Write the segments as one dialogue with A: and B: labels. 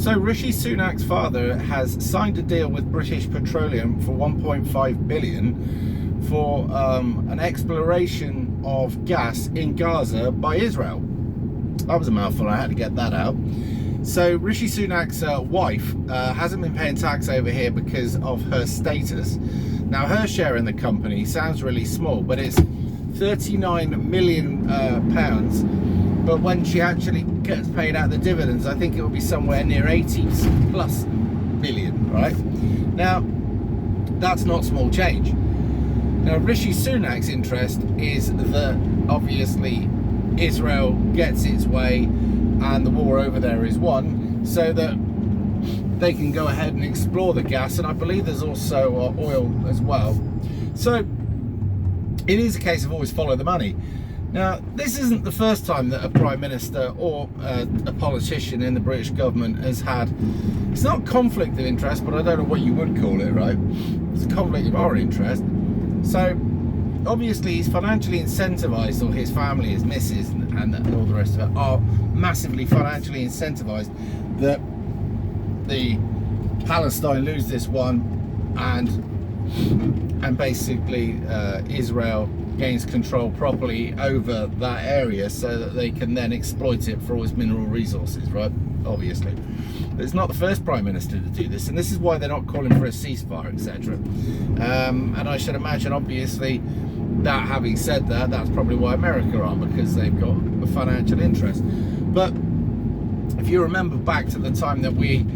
A: So Rishi Sunak's father has signed a deal with British Petroleum for 1.5 billion for an exploration of gas in Gaza by Israel. That was a mouthful, I had to get that out. So Rishi Sunak's wife hasn't been paying tax over here because of her status. Now her share in the company sounds really small, but it's 39 million pounds. But when she actually gets paid out the dividends, I think it will be somewhere near 80 plus billion, right? Now, that's not small change. Now, Rishi Sunak's interest is that obviously Israel gets its way and the war over there is won, so that they can go ahead and explore the gas, and I believe there's also oil as well. So it is a case of always follow the money. Now, this isn't the first time that a Prime Minister or a politician in the British government has had, it's not conflict of interest, but I don't know what you would call it, right? It's a conflict of our interest. So obviously he's financially incentivized, or his family, his missus and all the rest of it are massively financially incentivized that the Palestine lose this one, and basically Israel gains control properly over that area so that they can then exploit it for all its mineral resources, right? Obviously. But it's not the first Prime Minister to do this, and this is why they're not calling for a ceasefire, etc. And I should imagine, obviously, that having said that, that's probably why America are, because they've got a financial interest. But if you remember back to the time that we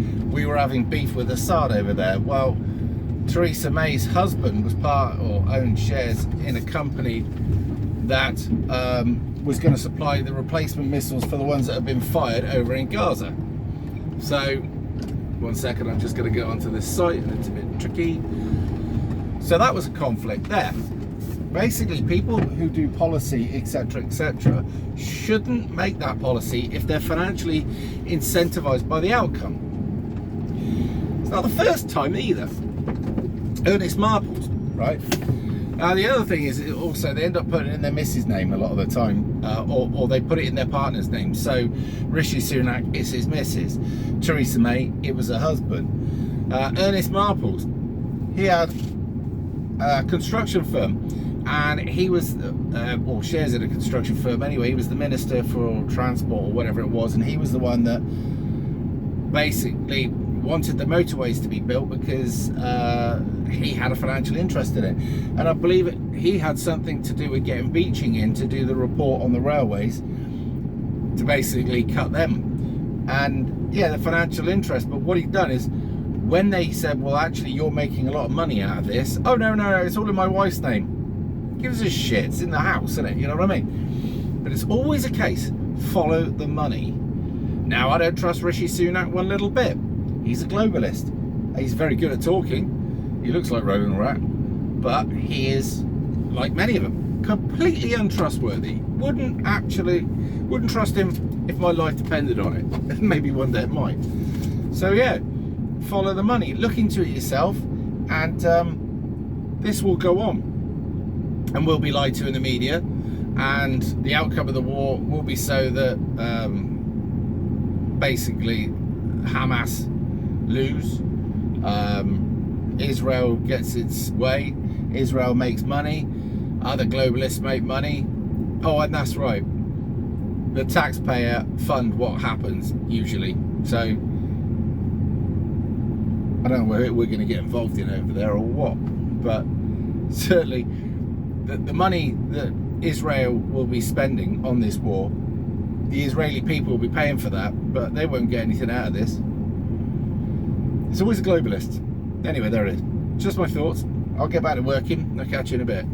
A: were having beef with Assad over there, well, Theresa May's husband was part, or owned shares in a company that was going to supply the replacement missiles for the ones that have been fired over in Gaza. So, one second, I'm just going to go onto this site, and it's a bit tricky. So that was a conflict there. Basically, people who do policy, etc., etc., shouldn't make that policy if they're financially incentivized by the outcome. It's not the first time either. Ernest Marples, right? Now the other thing is also they end up putting it in their missus' name a lot of the time, or they put it in their partner's name. So Rishi Sunak is his missus, Theresa May, it was her husband. Ernest Marples, he had a construction firm, and he was, or shares in a construction firm anyway. He was the Minister for Transport or whatever it was, and he was the one that basically wanted the motorways to be built because he had a financial interest in it, and I believe he had something to do with getting Beeching in to do the report on the railways to basically cut them. And yeah, the financial interest. But what he'd done is, when they said, well, actually you're making a lot of money out of this, oh no, it's all in my wife's name. Gives a shit, it's in the house, isn't it? You know what I mean? But it's always a case, follow the money. Now, I don't trust Rishi Sunak one little bit. He's a globalist. He's very good at talking. He looks like Roland Rat, but he is, like many of them, completely untrustworthy. Wouldn't trust him if my life depended on it. Maybe one day it might. So yeah, follow the money. Look into it yourself, and this will go on, and we'll be lied to in the media, and the outcome of the war will be so that basically Hamas lose, Israel gets its way, Israel makes money, other globalists make money. Oh, and that's right, the taxpayer fund what happens usually. So I don't know whether we're going to get involved in over there or what, but certainly the money that Israel will be spending on this war, the Israeli people will be paying for that, but they won't get anything out of this. It's always a globalist. Anyway, there it is. Just my thoughts. I'll get back to working. I'll catch you in a bit.